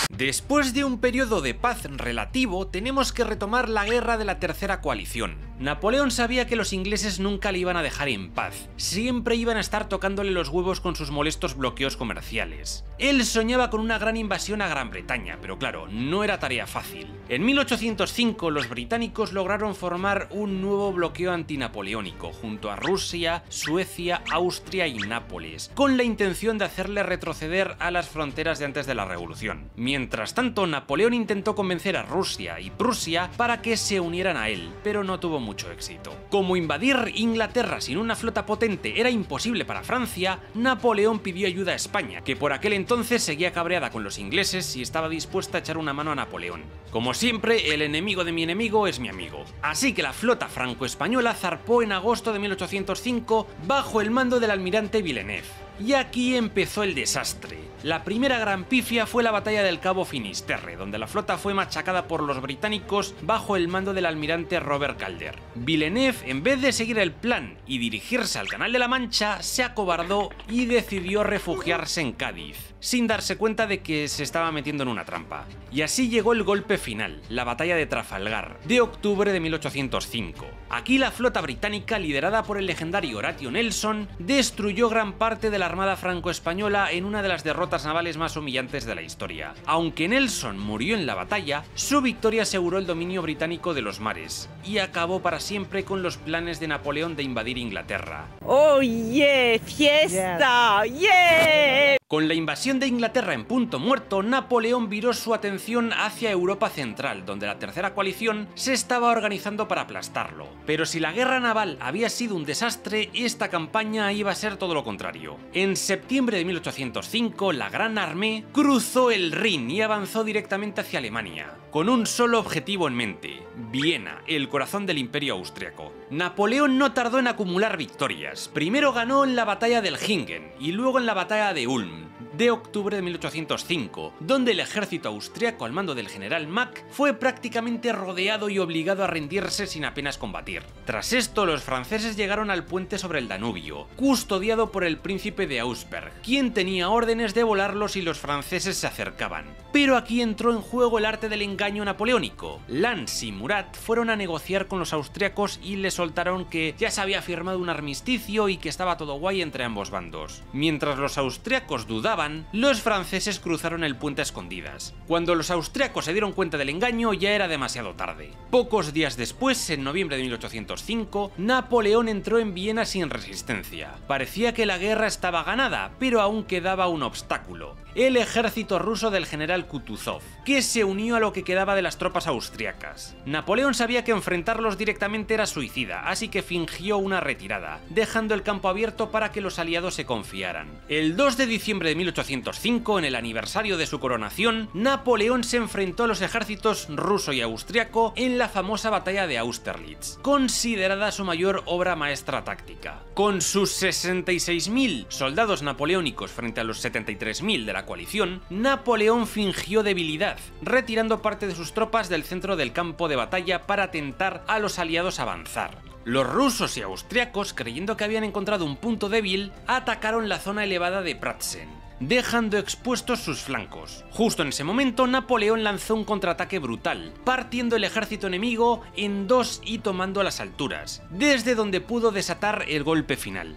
Después de un periodo de paz relativo, tenemos que retomar la guerra de la Tercera Coalición. Napoleón sabía que los ingleses nunca le iban a dejar en paz, siempre iban a estar tocándole los huevos con sus molestos bloqueos comerciales. Él soñaba con una gran invasión a Gran Bretaña, pero claro, no era tarea fácil. En 1805 los británicos lograron formar un nuevo bloqueo antinapoleónico junto a Rusia, Suecia, Austria y Nápoles, con la intención de hacerle retroceder a las fronteras de antes de la Revolución. Mientras tanto, Napoleón intentó convencer a Rusia y Prusia para que se unieran a él, pero no tuvo mucho éxito. Como invadir Inglaterra sin una flota potente era imposible para Francia, Napoleón pidió ayuda a España, que por aquel entonces seguía cabreada con los ingleses y estaba dispuesta a echar una mano a Napoleón. Como siempre, el enemigo de mi enemigo es mi amigo. Así que la flota franco-española zarpó en agosto de 1805 bajo el mando del almirante Villeneuve. Y aquí empezó el desastre. La primera gran pifia fue la batalla del Cabo Finisterre, donde la flota fue machacada por los británicos bajo el mando del almirante Robert Calder. Villeneuve, en vez de seguir el plan y dirigirse al Canal de la Mancha, se acobardó y decidió refugiarse en Cádiz, sin darse cuenta de que se estaba metiendo en una trampa. Y así llegó el golpe final, la batalla de Trafalgar, de octubre de 1805. Aquí la flota británica, liderada por el legendario Horatio Nelson, destruyó gran parte de la armada franco-española en una de las derrotas navales más humillantes de la historia. Aunque Nelson murió en la batalla, su victoria aseguró el dominio británico de los mares y acabó para siempre con los planes de Napoleón de invadir Inglaterra. ¡Oh, yeah! ¡Fiesta! ¡Yeah! Con la invasión de Inglaterra en punto muerto, Napoleón viró su atención hacia Europa Central, donde la tercera coalición se estaba organizando para aplastarlo. Pero si la guerra naval había sido un desastre, esta campaña iba a ser todo lo contrario. En septiembre de 1805, la Gran Armée cruzó el Rin y avanzó directamente hacia Alemania, con un solo objetivo en mente: Viena, el corazón del Imperio Austriaco. Napoleón no tardó en acumular victorias. Primero ganó en la batalla del Hingen y luego en la batalla de Ulm, de octubre de 1805, donde el ejército austriaco al mando del general Mack fue prácticamente rodeado y obligado a rendirse sin apenas combatir. Tras esto, los franceses llegaron al puente sobre el Danubio, custodiado por el príncipe de Augsburg, quien tenía órdenes de volarlo si los franceses se acercaban. Pero aquí entró en juego el arte del engaño napoleónico. Lanz y Murat fueron a negociar con los austriacos y le soltaron que ya se había firmado un armisticio y que estaba todo guay entre ambos bandos. Mientras los austriacos dudaban, los franceses cruzaron el puente a escondidas. Cuando los austriacos se dieron cuenta del engaño, ya era demasiado tarde. Pocos días después, en noviembre de 1805, Napoleón entró en Viena sin resistencia. Parecía que la guerra estaba ganada, pero aún quedaba un obstáculo: el ejército ruso del general Kutuzov, que se unió a lo que quedaba de las tropas austriacas. Napoleón sabía que enfrentarlos directamente era suicida, así que fingió una retirada, dejando el campo abierto para que los aliados se confiaran. El 2 de diciembre de 1805, en el aniversario de su coronación, Napoleón se enfrentó a los ejércitos ruso y austriaco en la famosa batalla de Austerlitz, considerada su mayor obra maestra táctica. Con sus 66.000 soldados napoleónicos frente a los 73.000 de la coalición, Napoleón fingió debilidad, retirando parte de sus tropas del centro del campo de batalla para tentar a los aliados avanzar. Los rusos y austriacos, creyendo que habían encontrado un punto débil, atacaron la zona elevada de Pratzen, dejando expuestos sus flancos. Justo en ese momento, Napoleón lanzó un contraataque brutal, partiendo el ejército enemigo en dos y tomando las alturas, desde donde pudo desatar el golpe final.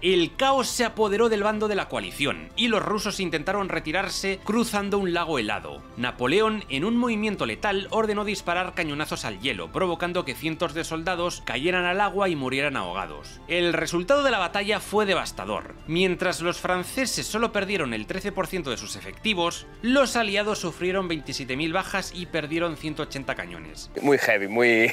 El caos se apoderó del bando de la coalición, y los rusos intentaron retirarse cruzando un lago helado. Napoleón, en un movimiento letal, ordenó disparar cañonazos al hielo, provocando que cientos de soldados cayeran al agua y murieran ahogados. El resultado de la batalla fue devastador. Mientras los franceses solo perdieron el 13% de sus efectivos, los aliados sufrieron 27.000 bajas y perdieron 180 cañones. Muy heavy, muy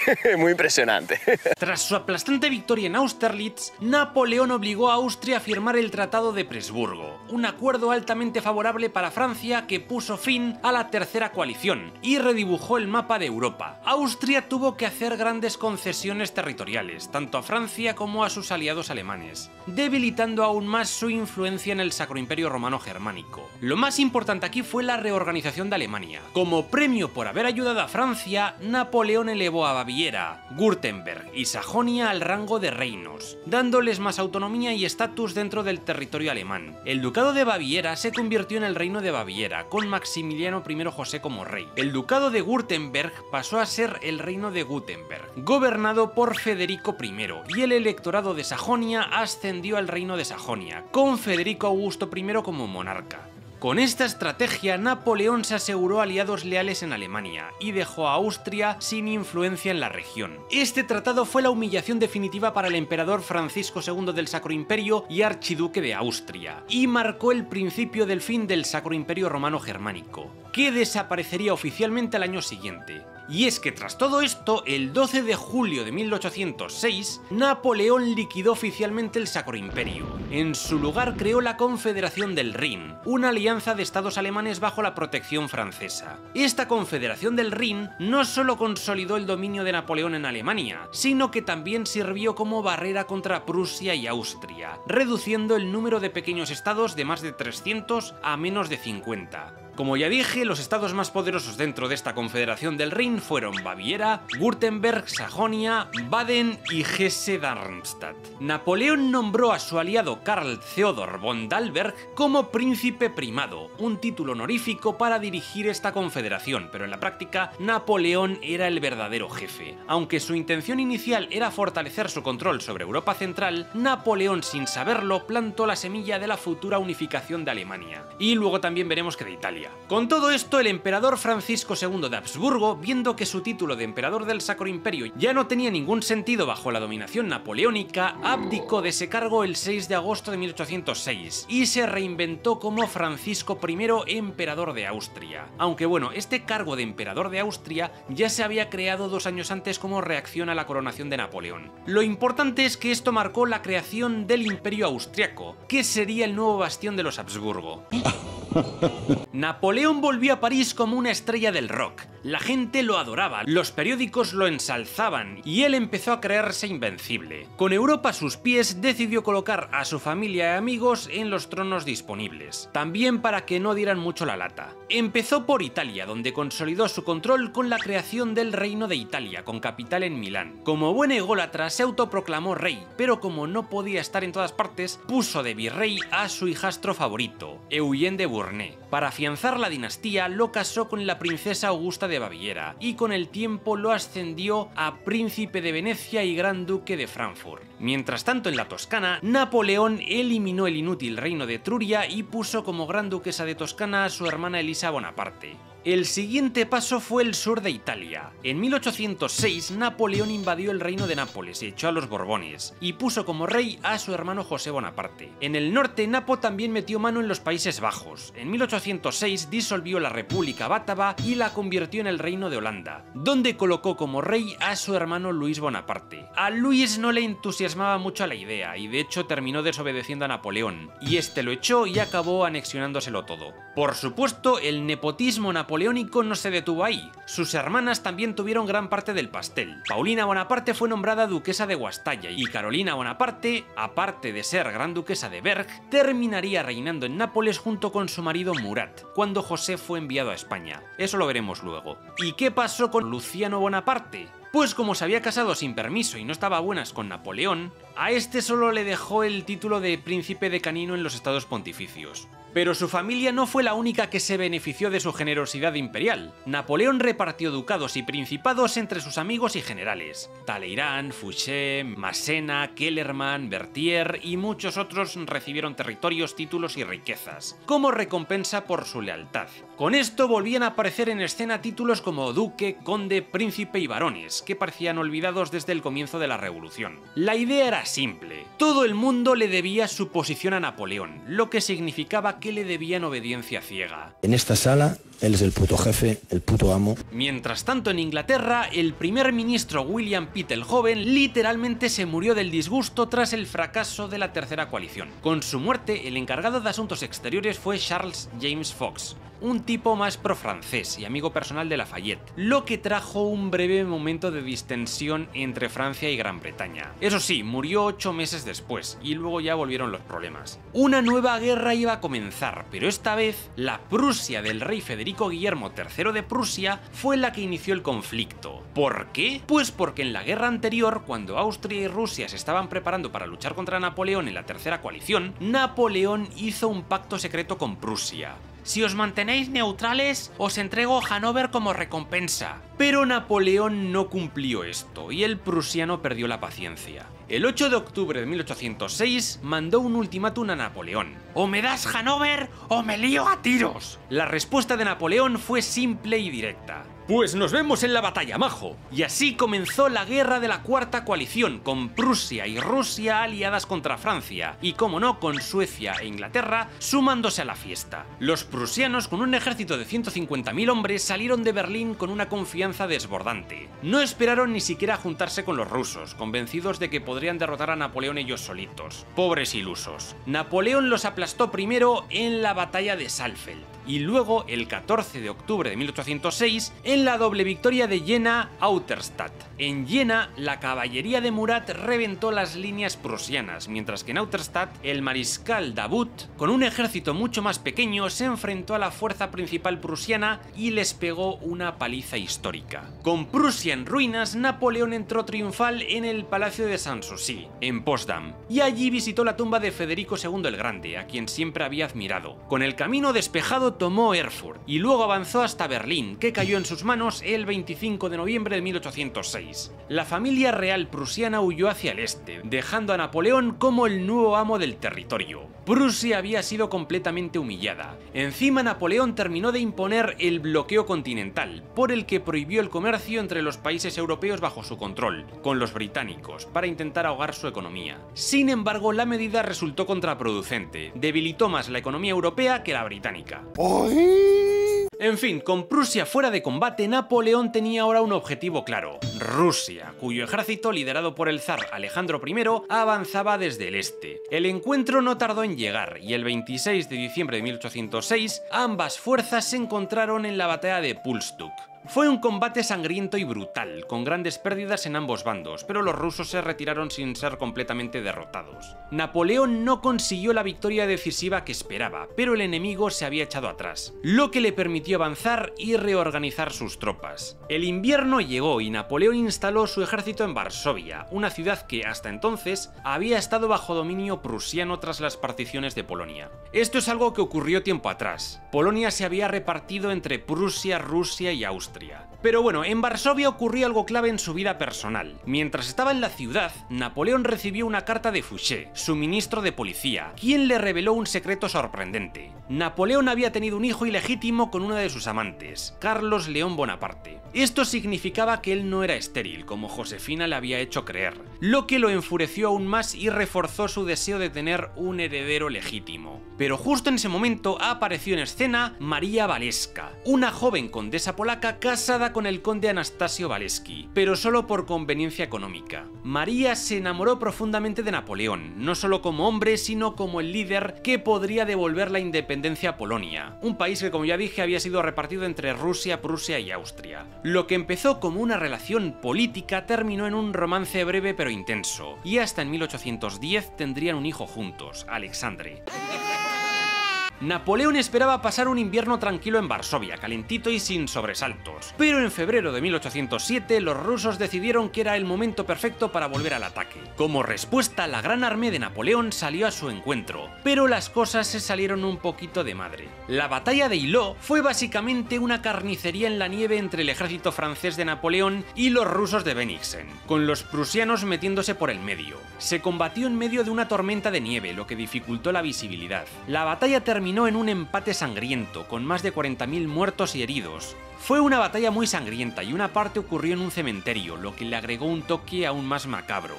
impresionante. Tras su aplastante victoria en Austerlitz, Napoleón obligó a Austria a firmar el Tratado de Presburgo, un acuerdo altamente favorable para Francia que puso fin a la tercera coalición y redibujó el mapa de Europa. Austria tuvo que hacer grandes concesiones territoriales, tanto a Francia como a sus aliados alemanes, debilitando aún más su influencia en el Sacro Imperio Romano Germánico. Lo más importante aquí fue la reorganización de Alemania. Como premio por haber ayudado a Francia, Napoleón elevó a Baviera, Württemberg y Sajonia al rango de reinos, dándoles más autonomía y estatus dentro del territorio alemán. El ducado de Baviera se convirtió en el reino de Baviera, con Maximiliano I José como rey. El ducado de Württemberg pasó a ser el reino de Württemberg, gobernado por Federico I, y el electorado de Sajonia ascendió al reino de Sajonia, con Federico Augusto I como monarca. Con esta estrategia, Napoleón se aseguró aliados leales en Alemania y dejó a Austria sin influencia en la región. Este tratado fue la humillación definitiva para el emperador Francisco II del Sacro Imperio y archiduque de Austria, y marcó el principio del fin del Sacro Imperio Romano Germánico, que desaparecería oficialmente al año siguiente. Y es que tras todo esto, el 12 de julio de 1806, Napoleón liquidó oficialmente el Sacro Imperio. En su lugar creó la Confederación del Rin, una alianza de estados alemanes bajo la protección francesa. Esta Confederación del Rin no solo consolidó el dominio de Napoleón en Alemania, sino que también sirvió como barrera contra Prusia y Austria, reduciendo el número de pequeños estados de más de 300 a menos de 50. Como ya dije, los estados más poderosos dentro de esta Confederación del Rin fueron Baviera, Württemberg, Sajonia, Baden y Hesse-Darmstadt. Napoleón nombró a su aliado Karl Theodor von Dalberg como príncipe primado, un título honorífico para dirigir esta confederación, pero en la práctica Napoleón era el verdadero jefe. Aunque su intención inicial era fortalecer su control sobre Europa Central, Napoleón, sin saberlo, plantó la semilla de la futura unificación de Alemania. Y luego también veremos que de Italia. Con todo esto, el emperador Francisco II de Habsburgo, viendo que su título de emperador del Sacro Imperio ya no tenía ningún sentido bajo la dominación napoleónica, abdicó de ese cargo el 6 de agosto de 1806 y se reinventó como Francisco I, emperador de Austria. Aunque bueno, este cargo de emperador de Austria ya se había creado 2 años antes como reacción a la coronación de Napoleón. Lo importante es que esto marcó la creación del Imperio Austriaco, que sería el nuevo bastión de los Habsburgo. Napoleón volvió a París como una estrella del rock. La gente lo adoraba, los periódicos lo ensalzaban y él empezó a creerse invencible. Con Europa a sus pies, decidió colocar a su familia y amigos en los tronos disponibles, también para que no dieran mucho la lata. Empezó por Italia, donde consolidó su control con la creación del Reino de Italia, con capital en Milán. Como buen ególatra, se autoproclamó rey, pero como no podía estar en todas partes, puso de virrey a su hijastro favorito, Eugene de Beauharnais. Para afianzar la dinastía, lo casó con la princesa Augusta de Baviera y con el tiempo lo ascendió a príncipe de Venecia y gran duque de Frankfurt. Mientras tanto, en la Toscana, Napoleón eliminó el inútil reino de Etruria y puso como gran duquesa de Toscana a su hermana Elisa Bonaparte. El siguiente paso fue el sur de Italia. En 1806, Napoleón invadió el reino de Nápoles y echó a los Borbones, y puso como rey a su hermano José Bonaparte. En el norte, Napo también metió mano en los Países Bajos. En 1806 disolvió la República Bátava y la convirtió en el reino de Holanda, donde colocó como rey a su hermano Luis Bonaparte. A Luis no le entusiasmaba mucho la idea, y de hecho terminó desobedeciendo a Napoleón, y este lo echó y acabó anexionándoselo todo. Por supuesto, el nepotismo napoleónico no se detuvo ahí. Sus hermanas también tuvieron gran parte del pastel. Paulina Bonaparte fue nombrada duquesa de Guastalla y Carolina Bonaparte, aparte de ser gran duquesa de Berg, terminaría reinando en Nápoles junto con su marido Murat, cuando José fue enviado a España. Eso lo veremos luego. ¿Y qué pasó con Luciano Bonaparte? Pues como se había casado sin permiso y no estaba a buenas con Napoleón, a este solo le dejó el título de príncipe de Canino en los estados pontificios. Pero su familia no fue la única que se benefició de su generosidad imperial. Napoleón repartió ducados y principados entre sus amigos y generales. Talleyrand, Fouché, Massena, Kellerman, Berthier y muchos otros recibieron territorios, títulos y riquezas, como recompensa por su lealtad. Con esto volvían a aparecer en escena títulos como duque, conde, príncipe y barones, que parecían olvidados desde el comienzo de la Revolución. La idea era simple. Todo el mundo le debía su posición a Napoleón, lo que significaba que le debían obediencia ciega. En esta sala, él es el puto jefe, el puto amo. Mientras tanto, en Inglaterra, el primer ministro William Pitt el Joven literalmente se murió del disgusto tras el fracaso de la Tercera Coalición. Con su muerte, el encargado de Asuntos Exteriores fue Charles James Fox, un tipo más pro-francés y amigo personal de Lafayette, lo que trajo un breve momento de distensión entre Francia y Gran Bretaña. Eso sí, murió 8 meses después, y luego ya volvieron los problemas. Una nueva guerra iba a comenzar, pero esta vez la Prusia del rey Federico Federico Guillermo III de Prusia fue la que inició el conflicto. ¿Por qué? Pues porque en la guerra anterior, cuando Austria y Rusia se estaban preparando para luchar contra Napoleón en la Tercera Coalición, Napoleón hizo un pacto secreto con Prusia. Si os mantenéis neutrales, os entrego Hannover como recompensa. Pero Napoleón no cumplió esto y el prusiano perdió la paciencia. El 8 de octubre de 1806 mandó un ultimátum a Napoleón. O me das Hannover o me lío a tiros. La respuesta de Napoleón fue simple y directa. Pues nos vemos en la batalla, majo. Y así comenzó la guerra de la Cuarta Coalición, con Prusia y Rusia aliadas contra Francia, y como no, con Suecia e Inglaterra sumándose a la fiesta. Los prusianos, con un ejército de 150.000 hombres, salieron de Berlín con una confianza desbordante. No esperaron ni siquiera juntarse con los rusos, convencidos de que podrían derrotar a Napoleón ellos solitos. Pobres ilusos. Napoleón los aplastó primero en la batalla de Saalfeld, y luego, el 14 de octubre de 1806, en la doble victoria de Jena-Auerstadt. En Jena, la caballería de Murat reventó las líneas prusianas, mientras que en Auerstadt, el mariscal Davout, con un ejército mucho más pequeño, se enfrentó a la fuerza principal prusiana y les pegó una paliza histórica. Con Prusia en ruinas, Napoleón entró triunfal en el Palacio de Sanssouci, en Potsdam, y allí visitó la tumba de Federico II el Grande, a quien siempre había admirado. Con el camino despejado, tomó Erfurt y luego avanzó hasta Berlín, que cayó en sus manos el 25 de noviembre de 1806. La familia real prusiana huyó hacia el este, dejando a Napoleón como el nuevo amo del territorio. Prusia había sido completamente humillada. Encima, Napoleón terminó de imponer el bloqueo continental, por el que prohibió el comercio entre los países europeos bajo su control, con los británicos, para intentar ahogar su economía. Sin embargo, la medida resultó contraproducente, debilitó más la economía europea que la británica. En fin, con Prusia fuera de combate, Napoleón tenía ahora un objetivo claro: Rusia, cuyo ejército, liderado por el zar Alejandro I, avanzaba desde el este. El encuentro no tardó en llegar, y el 26 de diciembre de 1806, ambas fuerzas se encontraron en la batalla de Pulstuk. Fue un combate sangriento y brutal, con grandes pérdidas en ambos bandos, pero los rusos se retiraron sin ser completamente derrotados. Napoleón no consiguió la victoria decisiva que esperaba, pero el enemigo se había echado atrás, lo que le permitió avanzar y reorganizar sus tropas. El invierno llegó y Napoleón instaló su ejército en Varsovia, una ciudad que hasta entonces había estado bajo dominio prusiano tras las particiones de Polonia. Esto es algo que ocurrió tiempo atrás. Polonia se había repartido entre Prusia, Rusia y Austria. Pero bueno, en Varsovia ocurrió algo clave en su vida personal. Mientras estaba en la ciudad, Napoleón recibió una carta de Fouché, su ministro de policía, quien le reveló un secreto sorprendente. Napoleón había tenido un hijo ilegítimo con una de sus amantes, Carlos León Bonaparte. Esto significaba que él no era estéril, como Josefina le había hecho creer, lo que lo enfureció aún más y reforzó su deseo de tener un heredero legítimo. Pero justo en ese momento apareció en escena María Waleska, una joven condesa polaca casada con el conde Anastasio Waleski, pero solo por conveniencia económica. María se enamoró profundamente de Napoleón, no solo como hombre, sino como el líder que podría devolver la independencia a Polonia, un país que, como ya dije, había sido repartido entre Rusia, Prusia y Austria. Lo que empezó como una relación política terminó en un romance breve pero intenso, y hasta en 1810 tendrían un hijo juntos, Alexandre. Napoleón esperaba pasar un invierno tranquilo en Varsovia, calentito y sin sobresaltos. Pero en febrero de 1807 los rusos decidieron que era el momento perfecto para volver al ataque. Como respuesta, la gran armée de Napoleón salió a su encuentro, pero las cosas se salieron un poquito de madre. La batalla de Eylau fue básicamente una carnicería en la nieve entre el ejército francés de Napoleón y los rusos de Bennigsen, con los prusianos metiéndose por el medio. Se combatió en medio de una tormenta de nieve, lo que dificultó la visibilidad. La batalla terminó en un empate sangriento, con más de 40.000 muertos y heridos. Fue una batalla muy sangrienta y una parte ocurrió en un cementerio, lo que le agregó un toque aún más macabro.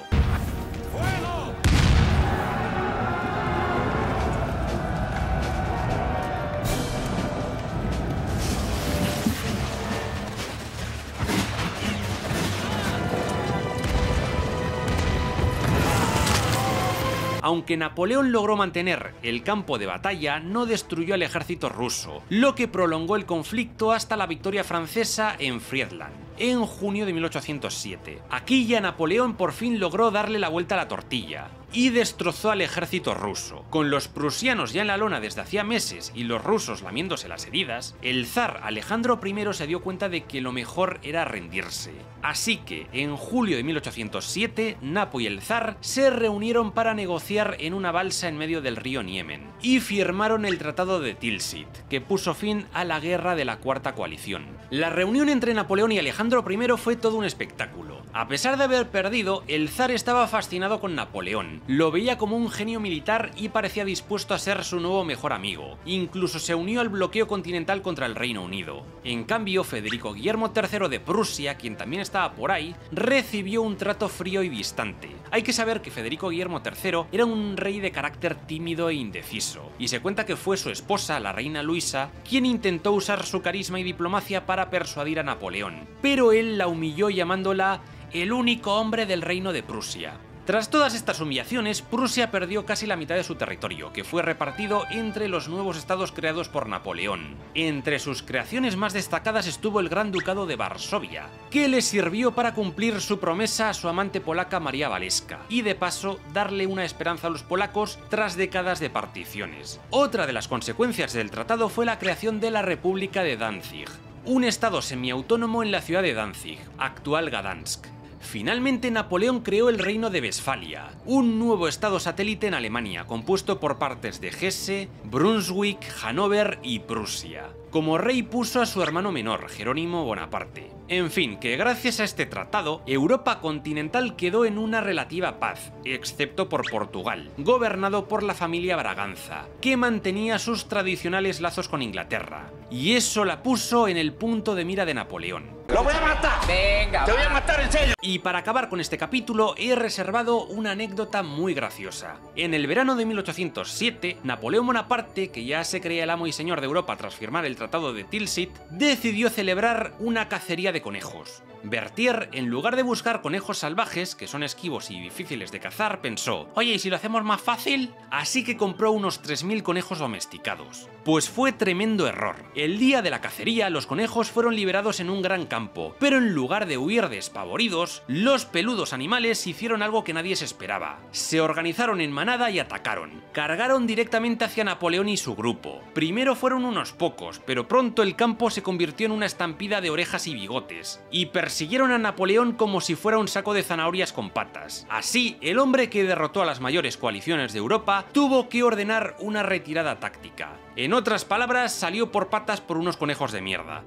Aunque Napoleón logró mantener el campo de batalla, no destruyó al ejército ruso, lo que prolongó el conflicto hasta la victoria francesa en Friedland. en junio de 1807. Aquí ya Napoleón por fin logró darle la vuelta a la tortilla y destrozó al ejército ruso. Con los prusianos ya en la lona desde hacía meses y los rusos lamiéndose las heridas, el zar Alejandro I se dio cuenta de que lo mejor era rendirse. Así que, en julio de 1807, Napo y el zar se reunieron para negociar en una balsa en medio del río Niemen y firmaron el Tratado de Tilsit, que puso fin a la guerra de la Cuarta Coalición. La reunión entre Napoleón y Alejandro I fue todo un espectáculo. A pesar de haber perdido, el zar estaba fascinado con Napoleón, lo veía como un genio militar y parecía dispuesto a ser su nuevo mejor amigo. Incluso se unió al bloqueo continental contra el Reino Unido. En cambio, Federico Guillermo III de Prusia, quien también estaba por ahí, recibió un trato frío y distante. Hay que saber que Federico Guillermo III era un rey de carácter tímido e indeciso, y se cuenta que fue su esposa, la reina Luisa, quien intentó usar su carisma y diplomacia para persuadir a Napoleón, pero él la humilló llamándola el único hombre del reino de Prusia. Tras todas estas humillaciones, Prusia perdió casi la mitad de su territorio, que fue repartido entre los nuevos estados creados por Napoleón. Entre sus creaciones más destacadas estuvo el Gran Ducado de Varsovia, que le sirvió para cumplir su promesa a su amante polaca María Waleska, y de paso darle una esperanza a los polacos tras décadas de particiones. Otra de las consecuencias del tratado fue la creación de la República de Danzig, un estado semiautónomo en la ciudad de Danzig, actual Gdansk. Finalmente, Napoleón creó el Reino de Westfalia, un nuevo estado satélite en Alemania, compuesto por partes de Hesse, Brunswick, Hannover y Prusia. Como rey puso a su hermano menor, Jerónimo Bonaparte. En fin, que gracias a este tratado, Europa continental quedó en una relativa paz, excepto por Portugal, gobernado por la familia Braganza, que mantenía sus tradicionales lazos con Inglaterra. Y eso la puso en el punto de mira de Napoleón. ¡Lo voy a matar! Venga, ¡Te voy a matar en serio! Y para acabar con este capítulo, he reservado una anécdota muy graciosa. En el verano de 1807, Napoleón Bonaparte, que ya se creía el amo y señor de Europa tras firmar el Tratado de Tilsit, decidió celebrar una cacería de conejos. Berthier, en lugar de buscar conejos salvajes, que son esquivos y difíciles de cazar, pensó: oye, ¿y si lo hacemos más fácil? Así que compró unos 3000 conejos domesticados. Pues fue tremendo error. El día de la cacería, los conejos fueron liberados en un gran campo, pero en lugar de huir despavoridos, los peludos animales hicieron algo que nadie se esperaba. Se organizaron en manada y atacaron. Cargaron directamente hacia Napoleón y su grupo. Primero fueron unos pocos, pero pronto el campo se convirtió en una estampida de orejas y bigotes, y persiguieron a Napoleón como si fuera un saco de zanahorias con patas. Así, el hombre que derrotó a las mayores coaliciones de Europa tuvo que ordenar una retirada táctica. En otras palabras, salió por patas por unos conejos de mierda.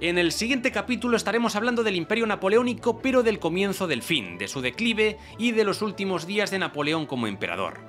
En el siguiente capítulo estaremos hablando del Imperio Napoleónico, pero del comienzo del fin, de su declive y de los últimos días de Napoleón como emperador.